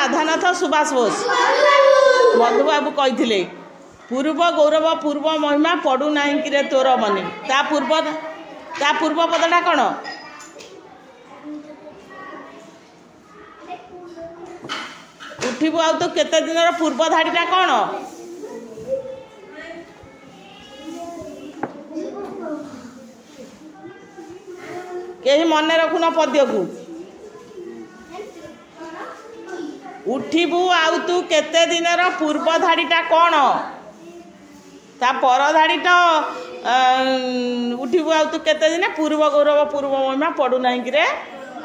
राधानाथ सुभाष बोस मधुबाबू कही पूर्व गौरव पूर्व महिमा पड़ू ना कि तोर मने ता पूर्व पदटा कौन उठिबु आ तो केते दिन पूर्व धाड़ीटा कौन कहीं मन रखुन पद्य को उठिबु आउ तू केते दिन पूर्व धाड़ीटा कौन ता पर धाड़ीटा उठिबु आउ तू केते दिन पूर्व गौरव पूर्व महिमा पड़ू ना कि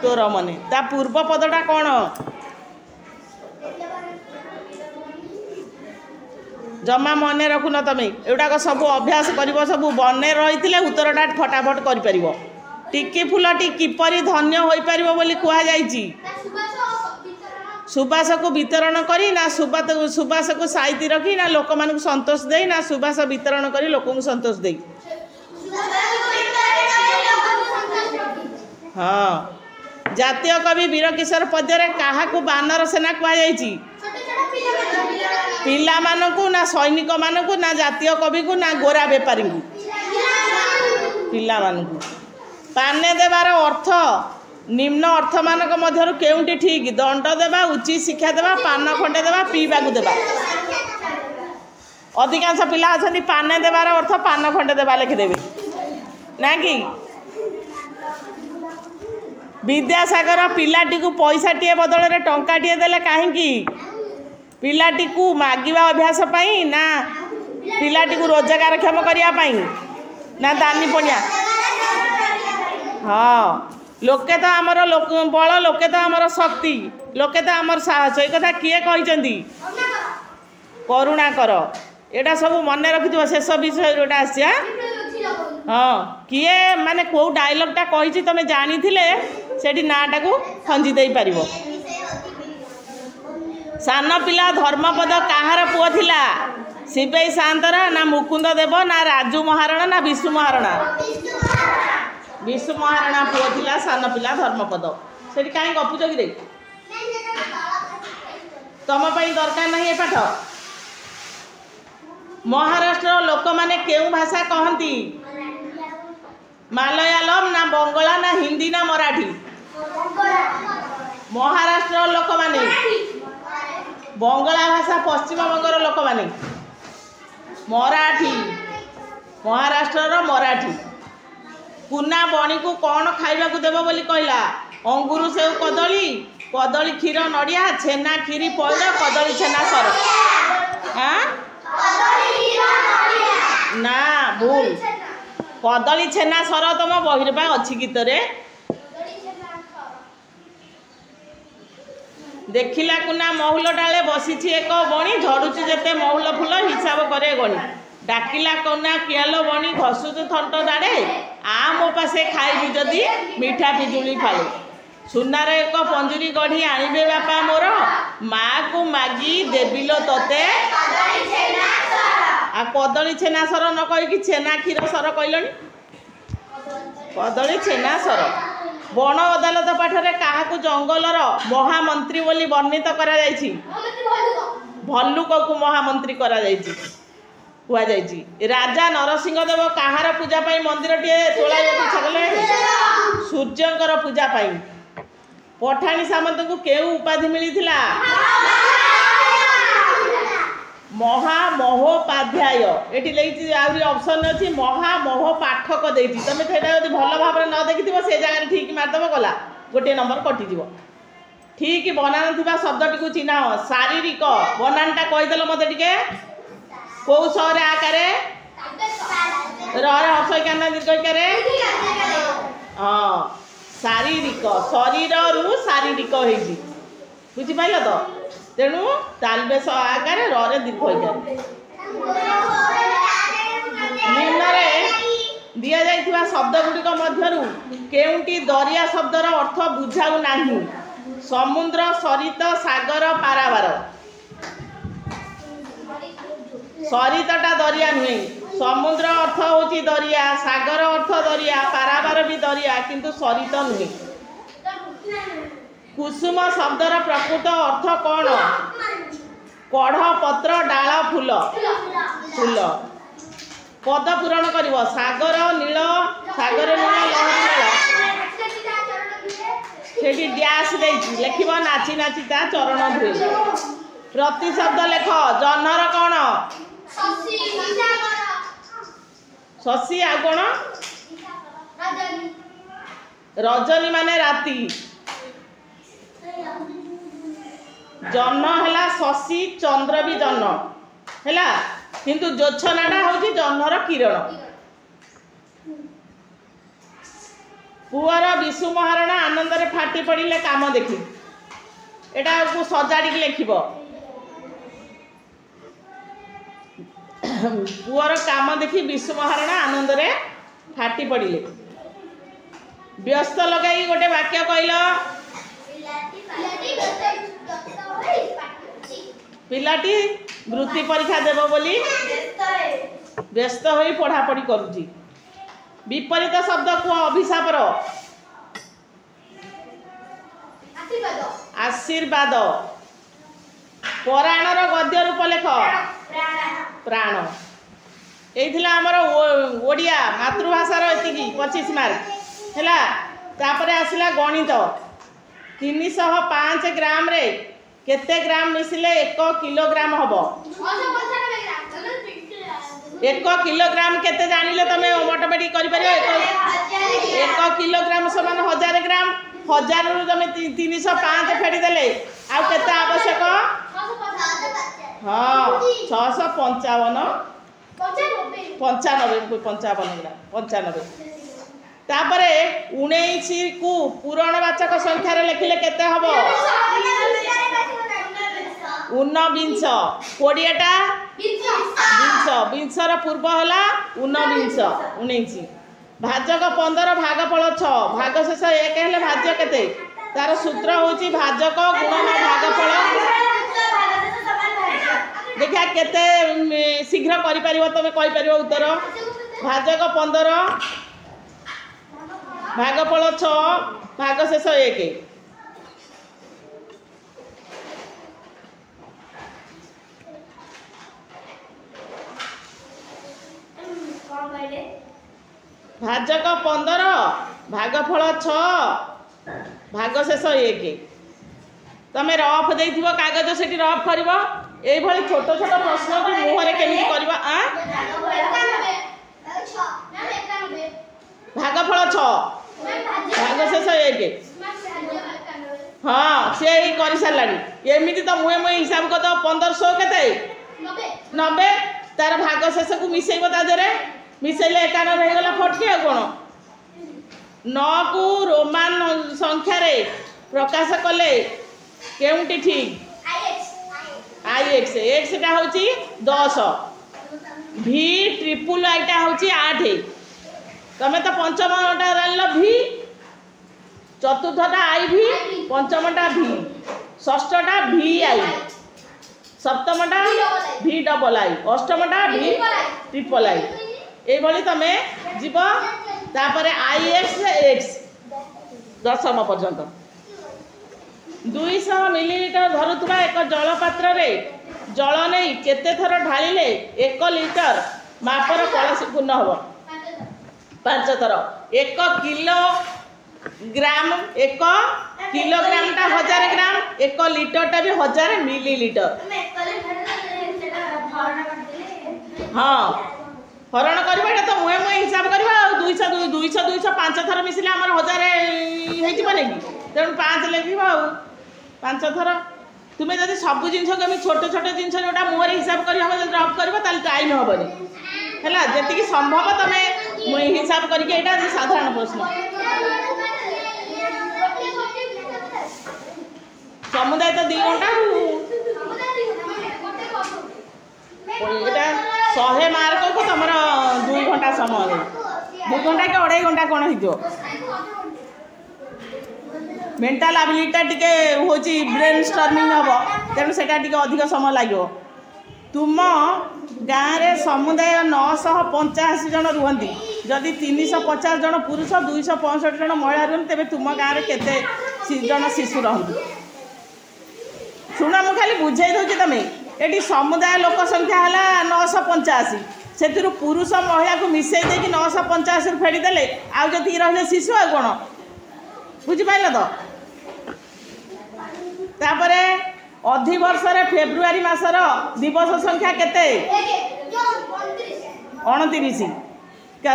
तोर मने ता पूर्व पदटा कौन जमा मन रखुन तुम एगुड़ाक सब अभ्यास कर सब मन रही उत्तरटा फटाफट कर टिकी फूलटी किपरि धन्य हो पार बोली कहुई सुबास को वितरण करी ना सुबास को साइती रखी ना लोक मान संतोष दे ना सुबास वितरण करी लोक संतोष दे हाँ जातीय कवि वीरकिशोर पद्य क्या बानर सेना कहुई पिला मानकु ना सैनिक मानकु ना जातीय कवि को ना गोरा बेपारी को पिला मानकु पाने देवार अर्थ निम्न अर्थ मानक मध्यरु केउंटी ठीक दंड देवा उचित शिक्षा देवा पान खंडे देवा पीवा को देवा अधिकांश पिला अच्छा पाने देवार अर्थ पान खंडे देवा लिखिदेवे ना कि विद्यासागर पिलाटी को पैसाटे बदल में टंकाटे देले कहीं पिलाटी को मागिबा अभ्यास पाई ना पिलाटी को रोजगार क्षम करने ना दानी पड़िया हाँ लोके तो आमर बल लोके तो आमर शक्ति लोके तो आमर साहस ये कथा किए कहते करुणा कर एटा सब मन रखि शेष विषय जोटा आसी हाँ किए माने कौ डायलॉगटा कही तुम जानी से नाटा को खंजी दे पार सान पिला धर्मपद कहार पुओ थिला शिवेई सांतर ना मुकुंद देव ना राजू महाराणा ना विष्णु महाराणा विष्णु महाराणा पुओ थिला सान पिला धर्मपद से कहीं गपुच कि तुम दरकार नहीं ये पाठ महाराष्ट्र लोक माने केउ भाषा कहती मालयालम ना बंगला ना हिंदी ना मराठी महाराष्ट्र लोक माने बंगला भाषा पश्चिम बंगर लोक माने मराठी महाराष्ट्र मराठी कुना बणी को कौन खाइबा को देव बोली कहला अंगूर सेव कदली कदली क्षीर नड़िया छेना क्षीरी पइल कदली छेना सर हाँ ना भूल कदली छेना सर तुम बहिर पा अच्छी गीत रे देखिला कुना महुल डाले बसी एक बणी झड़ुची जेते महुल फूल हिसाब करे गणी डाकिला कना कियालो बणी घसुचु थंट दाड़े आ मो पासे खाइबी जदि मीठा पिजुली फाले सुनार एक पंजुरी गढ़ी आनिबे बापा मोर माँ को मागी देविलो तोते आ कदली छेना सर न कही छेना क्षीर सर कहलनी कदली छेना सर बण अदालत पाठरे क्या जंगलर महामंत्री बोली वर्णित करा जायछि भल्लुक को महामंत्री करा जायछि हुआ जायछि राजा नरसिंह देव कहार पूजा पाई मंदिर टे तोला छाड़े सूर्यंकर पूजा पाई पठाणी सामंत को केउ उपाधि मिली महामहोपाध्याय एटी लगी आहरी ऑप्शन अच्छी महामहोपाठक देती तुम से भल भाव न देखि से जगह ठीक मारदेव गला गोटे नंबर कटिज ठीक बनान थी शब्दटी को चिन्ह शारीरिक बनानटा कहीदेल मत टे कौ सर आकार रसैकान दीर्घकार हाँ शारीरिक शरीर रु शारीरिक होती बुझिपाल तो तेणु तालबेश आकार रे दीर्घकार निम्न दि जा शब्द गुड़िक मध्यरु केउंटी दरिया शब्दर अर्थ बुझाऊ नाही समुद्र सरित सागर पारावार सरितटा दरिया नुहे समुद्र अर्थ होची दरिया सागर अर्थ दरिया पारावार भी दरिया किंतु सरित नुहे कुसुम शब्दर प्रकृत अर्थ कौन? कढ़ पत्र डाल फूल फूल पद पूरण कर सागर नील सागर नील लहरी नील डैश लिख नाची नाची ता चरण धुए प्रति शब्द लेख जन्हर कौन? शशी आ कौन? रजनी माने राति जन्म है शशी चंद्र भी जन्म है किंतु ज्योत्सनाटा हूँ जन्मर किरण पुअर विषु महारणा आनंद रे फाटी पड़े काम देखी एटा को सजाड़ी लिख पुअर काम देखी विषु महारणा आनंद रे फाटी पड़े व्यस्त लगाई गोटे वाक्य कहल पिलाटी वृत्ति परीक्षा देव बोली व्यस्त होई पढ़ापढ़ी करुची विपरीत शब्द को अभिशापर आशीर्वाद पराणर गद्य रूप लेख प्राण यही आमर ओडिया मातृभाषार एति 25 मार्क है तापर आसला गणित 305 ग्राम रे केते ग्राम मिसिले 1 किलोग्राम हबो 1 किलोग्राम केते जानिले तमे ऑटोमेटिक करि परियो 1 किलोग्राम समान 1000 ग्राम 1000 रु तमे 305 फेडी देले आ केते आवश्यक हां 655 95 तापरे 19 को पूरणवाचक संख्या रे लिखिले केते हबो 19 कोडियाटा 20 पूर्व है 19 भाजक 15 भागफल 6 भाग शेष 1 हेले भाज्य केते तार सूत्र होची भाजक गुणन भागफल देखा केते शीघ्र करि परिबो तमे कहि परिबो उत्तर भाजक 15 भागफल 6 भाग शेष 1 भाजक 15 भागफल 6 भाग शेष 1 तमे रफ देइथिबो कागज सेठी रफ करबो एई भली छोट छोट प्रश्न को मुहरे केमिति करबो आ भागफल 6 भाग शेष 1 हाँ से ही कर सारानी एमती तो मुहे मुहे हिसाब कर 1500 केते 90 तार भाग शेष को मिसेब तादे मिसेले 91 होगला फटके कौन 9 को रोमान संख्या रे प्रकाश कले केउंटी ठीक आई एक्स एक्स टा होची 10 भी ट्रिपल आईटा होची 8 तमे तो पंचमटा रानल भी चतुर्थटा आई भी पंचमटा भी षष्ठटा भी आई सप्तमटा भी डबल आई अष्टमटा भी ट्रिपल आई ये भली तमे जीव तापरे आई एक्स एक्स दशम पर्यंत 200 मिलीलीटर धरुवा एक जल पात्र रे जल नहीं केते थर ढालिले 1 लिटर मापर कलसी पूर्ण हम 5 थर 1 किलोग्राम 1 किलोग्राम टा 1000 ग्राम 1 लिटर टा भी 1000 मिलीलीटर हाँ हरण करवा तो मुहे मुहे हिसाब करवा 200 200 200 5 थर मिसिले आमर 1000 होइबने कि तेणु 5 लिखिबा 5 थर तुम्हें जब सब जिन छोट छोट जिन जोटा मुहर हिसाब कर ड्रप कर टाइम हेनी है जी संभव तुम हिसाब करके साधारण प्रश्न समुदाय तो 2 घंटा यहाँ 100 मार्क को तुम 2 घंटा समय 2 घंटा कि 2.5 घंटा कौन हो मेंटाल एबिलिटी टिके होची ब्रेन स्टॉर्मिंग हम तेणु से अधिक समय लगे तुम गाँव में समुदाय 985 जन रुहति जदि 350 जन पुरुष 265 जन महिला रुहति तेज तुम गाँव में केते जन शिशु रहतु शुण मु खाली बुझे दूसरी तुम ये समुदाय लोक संख्या है 985 से पुरुष महिला को मिसई दे 985 फेरीदेले आउ जी रही शिशु आ कौन बुझिपार तो तापर अधिवर्ष फेब्रुआरी मासर दिवस संख्या केते 29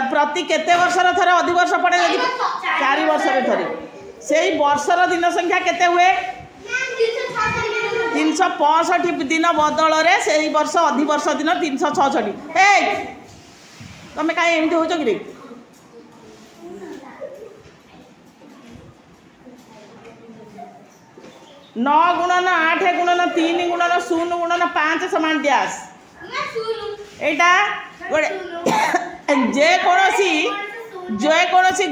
प्रति केते वर्षर थे अधिवर्ष पड़े 4 वर्ष थे से वर्षर दिन संख्या केते हुए 365 दिन बदल से वर्ष अधिवर्ष दिन 366 तुम कहीं एमती हो कि 9 गुणन 8 गुणन 3 गुणन 0 गुणन 5 समान डैश यहाँ जेकोसी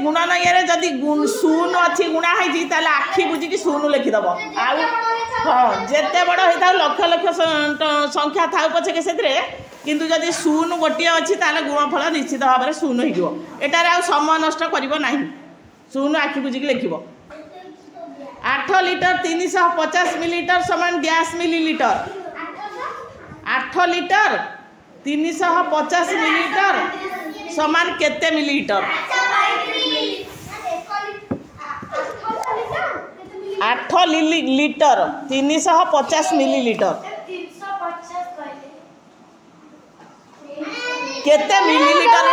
गुणन ये जदि शून अच्छी गुणा होती आखि बुझिकी शून लिखिदेव हाँ जिते बड़ होता लक्ष लक्ष संख्या था पछे से किंतु जदि शून गोटे अच्छी गुणफल निश्चित भाव में शून होटार आ समय नष्ट करना शून आखि बुझिकी लिख 8 लिटर 350 मिलीलिटर समान डैश मिलीलिटर 8 लिटर 350 मिलीलिटर समान केते मिलीलिटर 8 लिटर 350 मिलीलिटर केते मिलीलिटर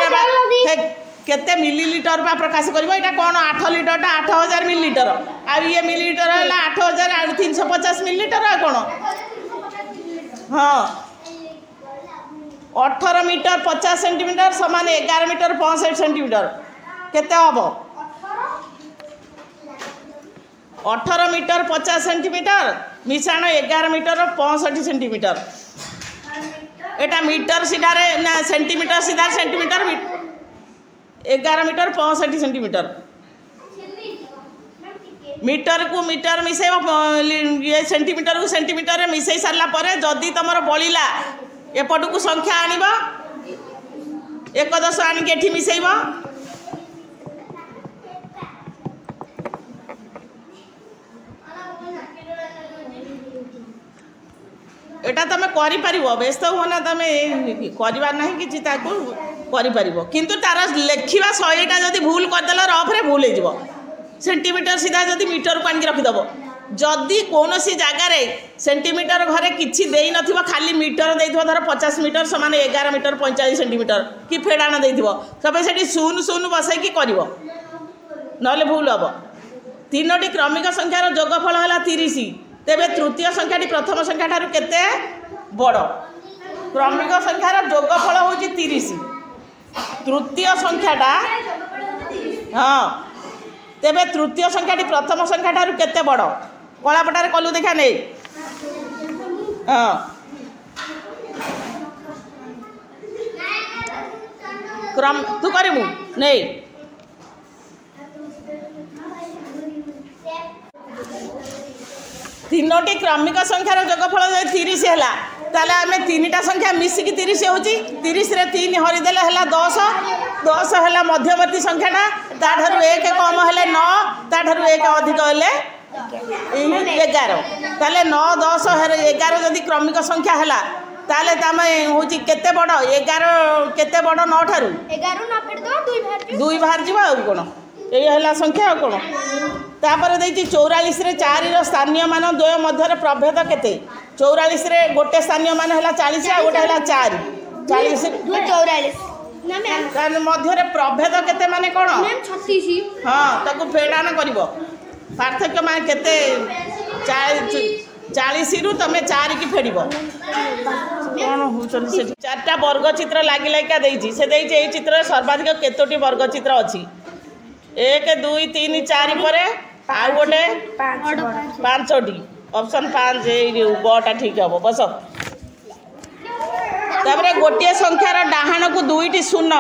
केते मिलीलिटर बा प्रकाश करिवो एटा कोन 8 लिटर 8000 मिलीलिटर आ ये मिलीलिटर है 8000 350 मिलीलिटर आ कोन हाँ 18 मीटर 50 सेंटीमीटर समान 11 मीटर 65 सेंटीमीटर केते हबो 18 मीटर 50 सेंटीमीटर मिशाण 11 मीटर 65 सेंटीमीटर एटा मीटर सीधारे ना सेंटीमीटर सीधा सेंटीमीटर 11 मीटर 65 सेंटीमीटर मीटर को मीटर मिसे ये सेंटीमीटर को सेंटीमीटर मिसई सारा पर जदि तुम बलिला एपट को संख्या आनिब 1 आनिक एठी मिसेइब एटा तुम कर व्यस्त हुआ ना तुम करवार ना कि किंतु तार लेखा 100टा जदि भूल करदेल रफरे भूल हो सेंटीमीटर सीधा जदि मीटर को आनिक रखिदेव जदि कौन सी जगार सेंटीमीटर घरे किसी दे न खाली मीटर दे धर 50 मीटर समान 11 मीटर 45 सेंटीमीटर कि फेड़ाण दे तबे से शून शून बसैकी कर ना भूल हम 3टी क्रमिक संख्यार जोगफल है 30 तेरे तृतीय संख्याटी प्रथम संख्या ठारू केते बड़ क्रमिक संख्यार जोगफल हूँ 30 तृतीय संख्याटा हाँ तेरे तृतीय संख्याटी प्रथम संख्या ठारू केते बड़ कलापटार कलु देखा नहीं हाँ क्रम तू करू नहीं 3टी क्रमिक संख्यार जोगफल 30 है ताले आम 3टा संख्या मिसिकी 30 हो 30 रे 3 हरिदेले है 10 10 है मध्यवर्ती संख्याटा ताठारू 1 कम है 9 ताठारू 1 अधिक है 11 ताले 9 10 11 जदि क्रमिक संख्या है ताले तामे होची केते बड़ 11 केते बड़ 9 ठारू 11 न फेड़ दो 2 बाहर जीवा आ कोन ये संख्या कौन तापर देखिए 44 रे 4 रो स्थानीय मान द्वय मध्य प्रभेद केते 44 रे गोटे स्थानीय मान है 40 आ गोटे है 4 40 44 मध्य प्रभेद केते माने कौन 36 हाँ ताको फेडान करिवो पार्थक्य मान केते 40 रु तमे 4 की फेडिबो कौन होचन से 4टा वर्ग चित्र लागी लागिका देछि से देछि एई चित्र सर्वाधिक केतोटी वर्ग चित्र अछि 1 2 3 4 पर आउ गोटे 5टी ऑप्शन 5 बटा ठीक हम बस तापर गोटे संख्यार डाहाण को 2टी शून्य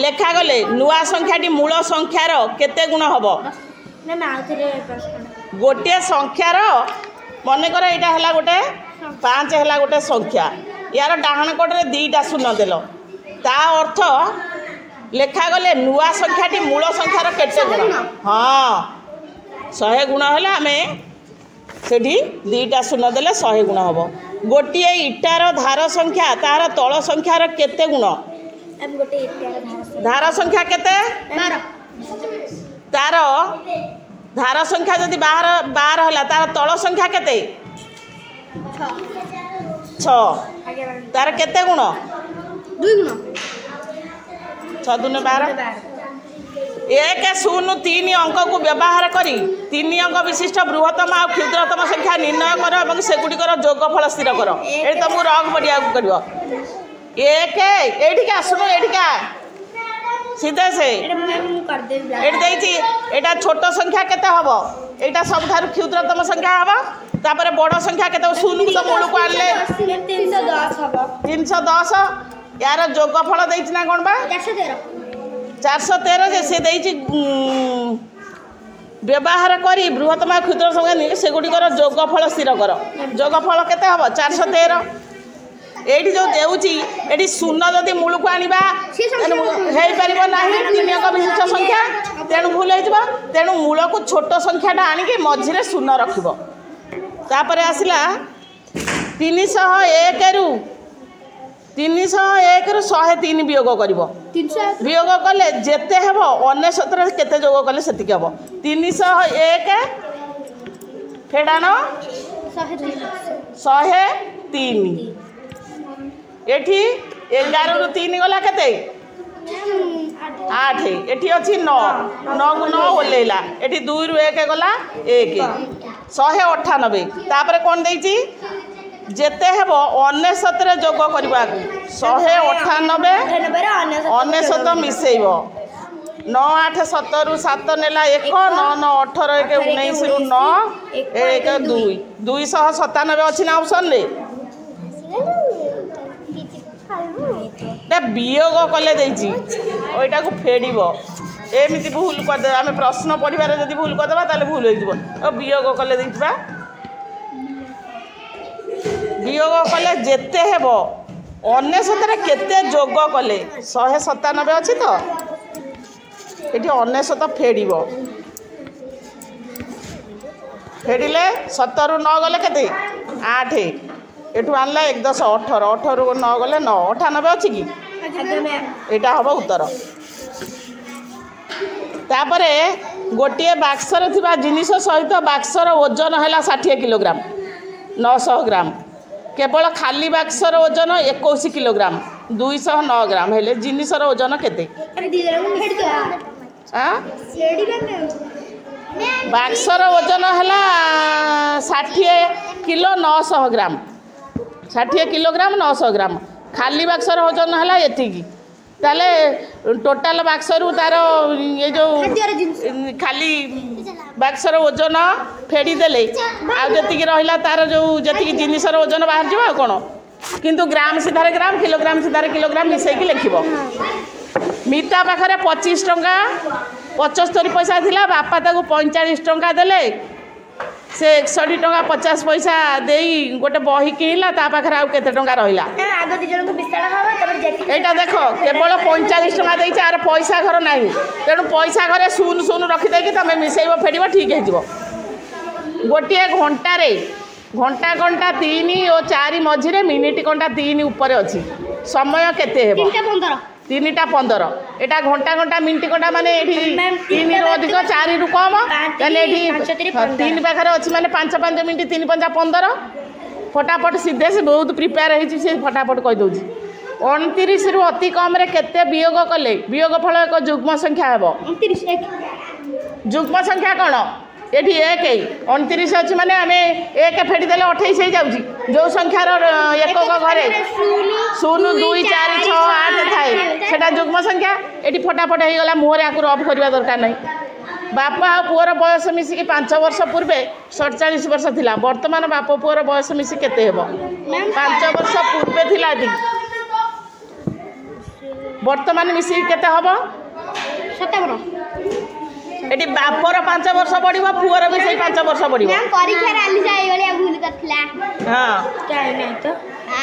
लेखा गले नुआ संख्याटी मूल संख्यार केते गुण हम गोटे संख्यार मनकर यहाँ है गोटे 5 है गोटे संख्या यार डाहाण कोटे 2टा शून्य देल ता अर्थ लेखा गले नुआ संख्याटी मूल संख्यार केते गुण हाँ 100 गुण हेले आमे सेठी 2टा शून्य देले 100 गुण हम गोटे इटार धार संख्या तार तल संख्यार केते गुण धार संख्या केते तार धार संख्या जदि 12 होला तार तल संख्या केते 6 तार केते गुण 2 गुण 6 दूने 12 1 0 3 अंक को व्यवहार करी 3 अंक विशिष्ट बृहत्तम और क्षुद्रतम संख्या निर्णय कर और सेगुड़िकर योगफल स्थिर कर ये तुमको रंग पढ़िया कर 1 एठिका आसुनो एठिका सीधे से एटा छोट संख्या केते हबो एटा सबठारु क्षुद्रतम संख्या हबो तापर बड़ संख्या केते 0 को मूल को आनले 310 हबो 310 यार योगफल देइछ ना कोन बा 413 जे से देइछ व्यवहार करी बृहत्तम क्षुद्र संख्या सेगुड़िकर योगफल स्थिर कर योगफल केते हबो 413 एठी जो देउची एठी शून्य जदि मूल को आनिबा हेई परिबो नाही 3 अंक विशिष्ट संख्या तेणु भूल होइजबा तेणु मूल को छोट संख्याटा आनी के मझिरे शून्य रखिबो तापरे आसिला 301 रु 103 वियोग करिबो वियोग कले जेते हेबो 99 रे केते जोग कले सेतिक हेबो 301 फेडानो 103 एठी 11 रु 3 गला केते 8 एठी अछि 9 9 गु 9 ओलेला एठी 2 रु 1 गला 1 198 तापर कोन देइची जेते हेबो 99 रे जोग करबा 198 मिसेइबो 9 8 7 रु 7 नेला 1 9 9 18 1 19 रु 9 1 2 297 अछि ना ऑप्शन रे ता वियोग कले देइची ओइटा को फेडिबो एमिति भूल कर दे आमे प्रश्न पढिबारे जदी भूल कर देबा ताले भूल होई जइबो ओ वियोग कले देइबा वियोग कले जेते हेबो 99 रे केते जोग कले 197 अछि तो एठी 99 फेडिबो फेडिले 70 रु 9 गले केते 8 एठू आनला 1 10 18 18 रु 9 गले 9 98 अछि की एटा हबो उत्तर तापरे गोटे बाक्सर थिबा जिनिस सहित बाक्सर ओजन हैला 60 किलोग्राम 900 ग्राम केवल खाली बाक्सर ओजन 21 किलोग्राम 209 ग्राम हेले जिनिसर ओजन केते बाक्सर ओजन हैला 60 किलो 900 ग्राम 60 किलोग्राम 900 ग्राम खाली बाक्सर ओजन हैला एतिकी ताले टोटाल बाक्सरू तार ये जो खाली बाक्सर ओजन फेडी देले आ जति रहिला तार जो जति जिनिसर ओजन बाहर जीवा कोन किंतु ग्राम सीधारे ग्राम सीधारे किलोग्राम मिसई की लिखिबो मिता पाखरे 25 टंका 75 पैसा थिला बापा ताको 45 टंका देले से 61 टंका 50 पैसा देई गोटे बही किनिला ता पाखरे आउ केते टंका रहिला आगो दि जन को विस्तार हवा तबर जेति एटा देखो केवल 45 टंका देई आर पैसा घर नाही तेनु पैसा घरे सुन सुन रखि दे कि तमे मिसेइबो फेडिबो ठीक हे जिवो गोटे घंटा रे घंटा 3 और 4 मझिरे मिनिट घंटा 3 ऊपर अछि समय केते हेबो 3टा 15 एटा घंटा मिनिट घंटा माने एठी 3 रु अधिक 4 रु कम ताले एठी 3 पाखरे अछि माने 5 मिनिट 3 5 15 फटाफट सीधे से बहुत प्रिपेयर होई से फटाफट कहि दोजी 29 रु अति कम रे केते वियोग कले वियोग फल एक युग्म संख्या हेबो 29 1 युग्म संख्या कोन एठी 1 29 अछि माने हमें 1 फेडी देले 28 हे जाउची जो संख्यार एकक घरे 0 2 4 6 8 थाए सेटा युग्म संख्या एठी फटाफट हे गला मोहरे आकु रफ करबा दरकार नै बापा आ पुअर बयस मिसी कि 5 वर्ष पूर्वे 47 वर्ष थिला वर्तमान बाप पुअर बयस मिसी केते हेबो 5 वर्ष पूर्वे थिला एठी वर्तमान मिसी केते हेबो 57 एटी बापर 5 वर्ष बढ़िबो पुअर भी सही 5 वर्ष बढ़िबो मैम परीक्षा राली जाई गले भूल करथिला हां काई नै तो आ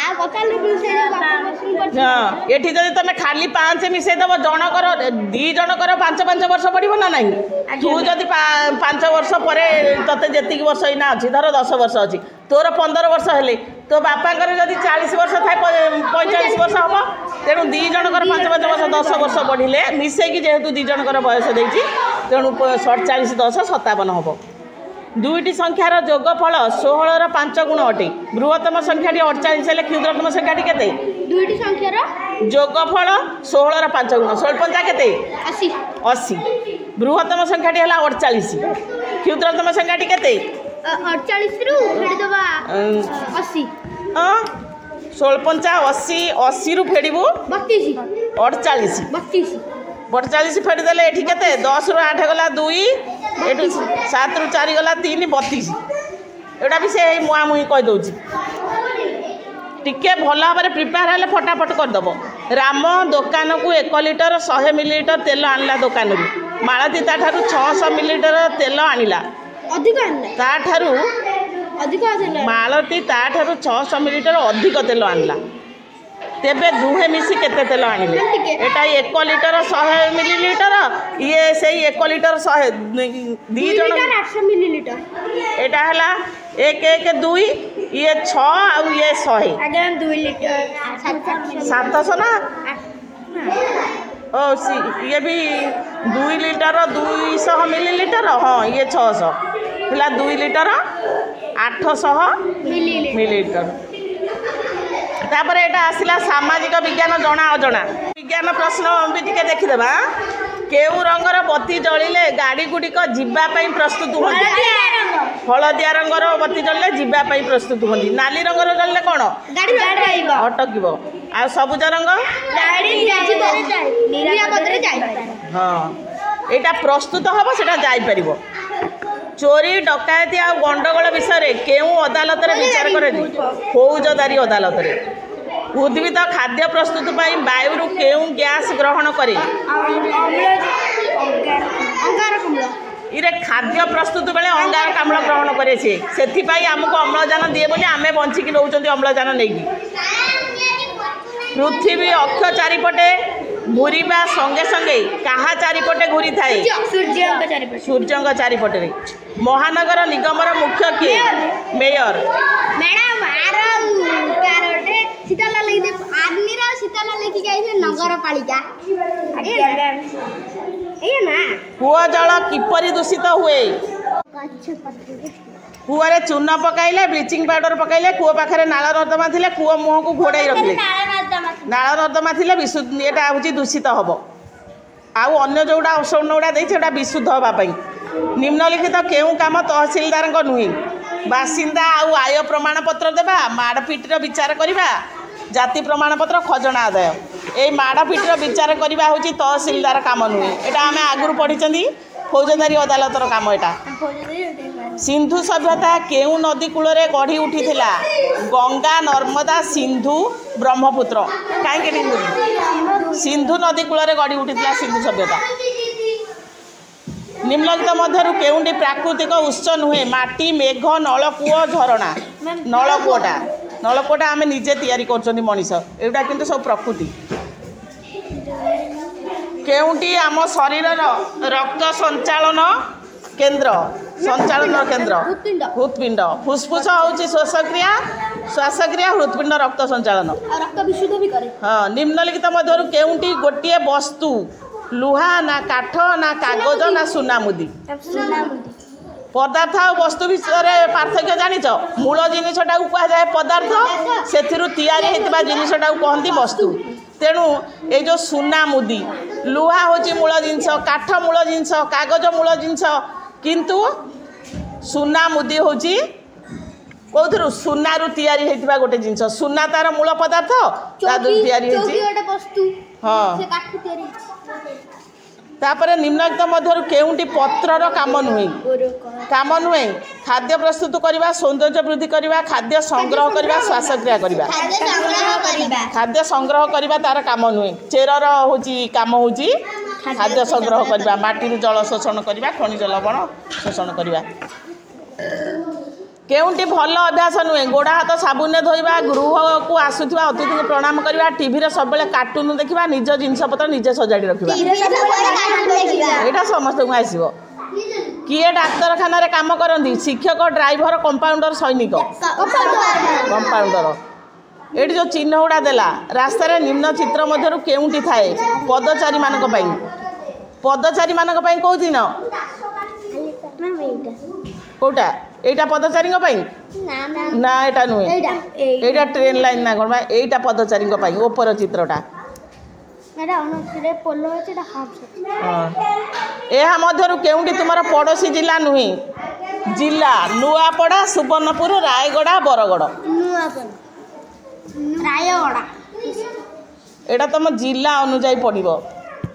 हाँ ये जब तुम खाली 5 मिसेदेव जनकर 2 जनकर 5-5 वर्ष पड़ो ना ना तू जदि 5 वर्ष पर ते जी वर्ष इना अच्छी धर 10 वर्ष अच्छी तोर 15 वर्ष हेले तो बापांकर जदि 40 वर्ष थाए 45 वर्ष हम तेणु 2 जनकर 5-5 वर्ष 10 वर्ष बढ़िले मिसेकी जेहेतु 2 जनकर बयस देती तेणु 47 10 57 हम दुईटी संख्यार जोगफल 16 5 गुण अटे बृहत्तम संख्याटी 48 हेले क्षुद्रतम संख्याटी केते दुईटी संख्यार जोगफल 16 5 गुण 16 केते 80 बृहत्तम संख्याटी है 48 क्षुद्रतम संख्याटी केते 48 रु फेडी दबा 80 हां 16 80 80 रु फेडीबू 32 48 फेडी देले एठी केते 10 रु 8 गला 2 एठी 7 रु 4 गला 3 32 एटा भी से मुआ मुई कह दउची टिके भल भाव प्रिपेयर हेले फटाफट करदेव राम दुकान को 1 लिटर 100 मिलीलीटर तेल आणला दुकान मालती ताठारू 600 मिलीलीटर तेल आणला मालती ताठारू 600 मिलीलीटर अधिक तेल आणला तेबे दुहे मिसी केते तेल आनिले एटा 1 लिटर 100 मिलीलीटर ये सेही 1 लिटर 100 2 जन 800 मिलीलीटर एटा हला 1 1 2 ये 6 आ ये 100 आगे 2 लिटर 700 ना ओ सी ये भी 2 लिटर 200 मिलीलीटर हाँ ये 600 हला 2 लिटर 800 मिलीलीटर तापर एटा आसिला सामाजिक विज्ञान जना अजना विज्ञान प्रश्न भी टिके देखिदेबा केउ रंगर बत्ती जलिले गाड़ी गुड़िक जीवाई प्रस्तुत होती हलदिया रंगर बत्ती जलिले जीवाई प्रस्तुत होती नाली रंगर जलिले कौन अटक आ सबुज रंग हाँ यहाँ प्रस्तुत हम से जापर चोरी डकायती आ गंडगोल विषय केउ अदालत विचार करे फौजदारी अदालत उद्भिद खाद्य प्रस्तुत वायु केउ गैस ग्रहण करे इरे खाद्य प्रस्तुत बेले अंगारकाम्ल ग्रहण करे से आमको अम्लजान दिए बोली आम बंचिकी रोच अम्लजान नहीं पृथ्वी अक्ष चारिपटे घूरवा संगे संगे कहा चारिपटे घूरी थाए सूर्य चारिपटे महानगर निगमर मुख्य किए मेयर कूआ जल किपरि दूषित हुए कूआरे चून पकाइले ब्लीचिंग पाउडर पकाइले कूआ पाखे नाल नर्दमा थे कूआ मुह को घोड़ाई रखिले नाल नर्दमा थे विशुद्ध यहाँ हूँ दूषित हम आउ अन्य जोड़ा औषध गुड़ा देटा विशुद्ध हाँपाई निम्नलिखित केउ काम तहसिलदार नुहे बासिंदा आउ आय प्रमाण पत्र देवा माड़पिटर विचार करवा जाति प्रमाण पत्र खजना आदाय ये माड़पिटर विचार करवा हूँ तहसिलदार काम नुहे यहाँ आम आगुरी पढ़ी फौजदारी अदालतर काम यहाँ सिंधु सभ्यता केउ नदी कूल गढ़ी उठी गंगा नर्मदा सिंधु ब्रह्मपुत्र कहीं सिंधु नदी कूल गढ़ी उठी सिंधु सभ्यता निम्नलिखित मध्यरु केउंटी प्राकृतिक उत्स नुहे माटी मेघ नलकूଅ झरणा नलकूटा आम निजे तैयारी कर मनीष एटा किंतु सब प्रकृति केउंटी आम शरीर रक्त संचालन केन्द्र हृत्पिंड फुसफुस हूँ श्वासक्रिया हृत्पिंड रक्त संचालन हाँ निम्नलिखित मध्यरु केउंटी गोटे वस्तु लुहा ना काठ ना कागज ना सुनामुदी पदार्थ और वस्तु विषय पार्थक्य जानिच मूल जिनटा कह जाए पदार्थ से जिनटा कहती वस्तु तेणु ये जो सुनामुदी लुहा हूँ मूल जिनस काठ मूल जिनस कागज मूल जिनस किंतु सुनामुदी हूँ कौन सुनारू तैयारी होता गोटे जिनस सुना तार मूल पदार्थ तापर निम्नलिखित मध्यरु केउंटी पत्रर काम नुहे खाद्य प्रस्तुत करवा सौंदर्य वृद्धि करवा खाद्य संग्रह करवा श्वासक्रिया करवा खाद्य संग्रह करवा तार काम नुहे चेरर हूँ काम हूँ खाद्य संग्रह करवा माटी जल शोषण करवा खनिज लवण शोषण करवा केउंटी भल अभ्यास नुहे गोड़ा हाथ साबुन धोइबा गृह को आसुवा अतिथि को प्रणाम करवा टीवी सब कार्टून देखा निज जिनपतर निजे सजाड़ी रखा यहाँ समस्त को आसो किए डाक्तरखाना काम करती शिक्षक ड्राइवर कंपाउंडर सैनिक कंपाउंडर ये जो चिन्ह गुड़ा देला रास्तार निम्न चित्र मध्य केउंटी थाए पदचारी मानक पदचारी मानक कौ दिन कौटा एटा पदचारी ना एटा नुहे एटा ट्रेन लाइन ना कौन एटा पदचारी ओपर चित्रटा यह मध्य केउंटी तुम पड़ोशी जिला नुहे जिला नुआपड़ा सुवर्णपुर रायगड़ा बरगड़ एटा तुम जिला अनुजाई पड़ो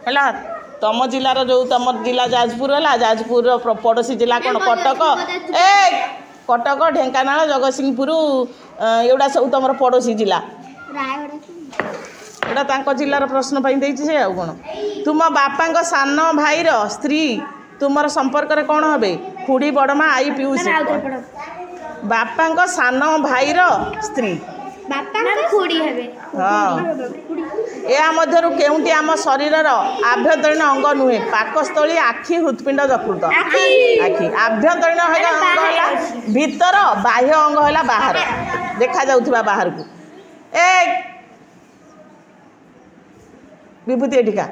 है तुम जिलार जो तुम जिला जाजपुर है जाजपुर पड़ोशी जिला कौन कटक कटक ढेंकानाल जगतसिंहपुर एगुड़ा सब तुम पड़ोशी जिला एटा जिलार प्रश्न से आउ कौन तुम बापा सान भाईर स्त्री तुम संपर्क में कौन हे खुड़ी बड़मा आई पिउसी बापा सान भाईर स्त्री हाँ या मध्य केउंटी आम शरीर आभ्यंतरीण अंग नुहे पाकस्थली आखि हृत्पिंड यकृत आखि आभ्यंतरीण अंग है भीतर बाह्य अंग है बाहर देखा जाउथिबा बाहर को ए विभूति एटिका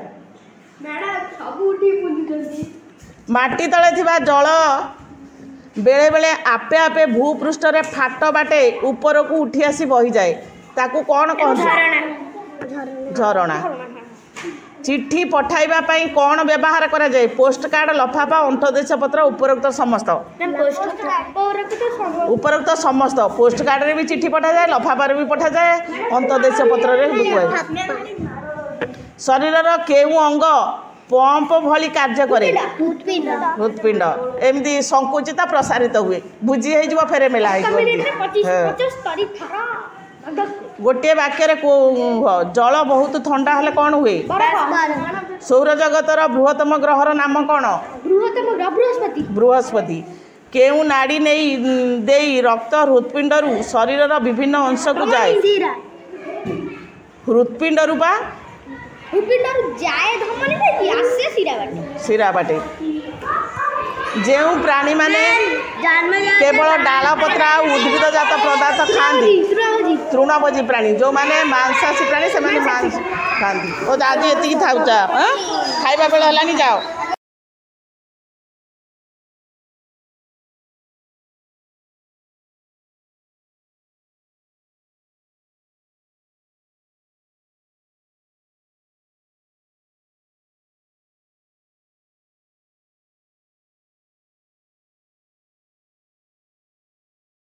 माटी तले थिबा जल बेले बेले आपे आपे भूपृष्ठ रे फाट बाटे ऊपर को उठी आसी बही जाए ताकू कौन कहते झरणा चिट्ठी पठाइबा पई कौन व्यवहार करा जाए पोस्ट कार्ड लफाफा अंतदेश पत्र उपरोक्त समस्त उपरोक्त समस्त पोस्ट कार्ड रे भी चिट्ठी पठा जाए लफाफा रे भी पठा जाए अंतदेश पत्र रे भी शरीर केउ अंग पंप भली कार्य करे हृत्पिंड एमती संकुचित प्रसारित हुए बुझी हो फेरे मेला गोटे वाक्य जल बहुत ठंडा हेले कौन हुए सौर जगतर बृहत्तम ग्रहर नाम कौन बृहस्पति केउ नाड़ी नहीं देई रक्त हृत्पिंडरू शरीर विभिन्न अंश को जाए हृत्पिंडरू बा शिरा बाटे जो प्राणी माने केवल डाल पत्र उद्भिद जात पदार्थ खाती तृणभोजी प्राणी जो माने मांसाशी प्राणी से मांस खाती आज ये था खाइबा बेल है जाओ।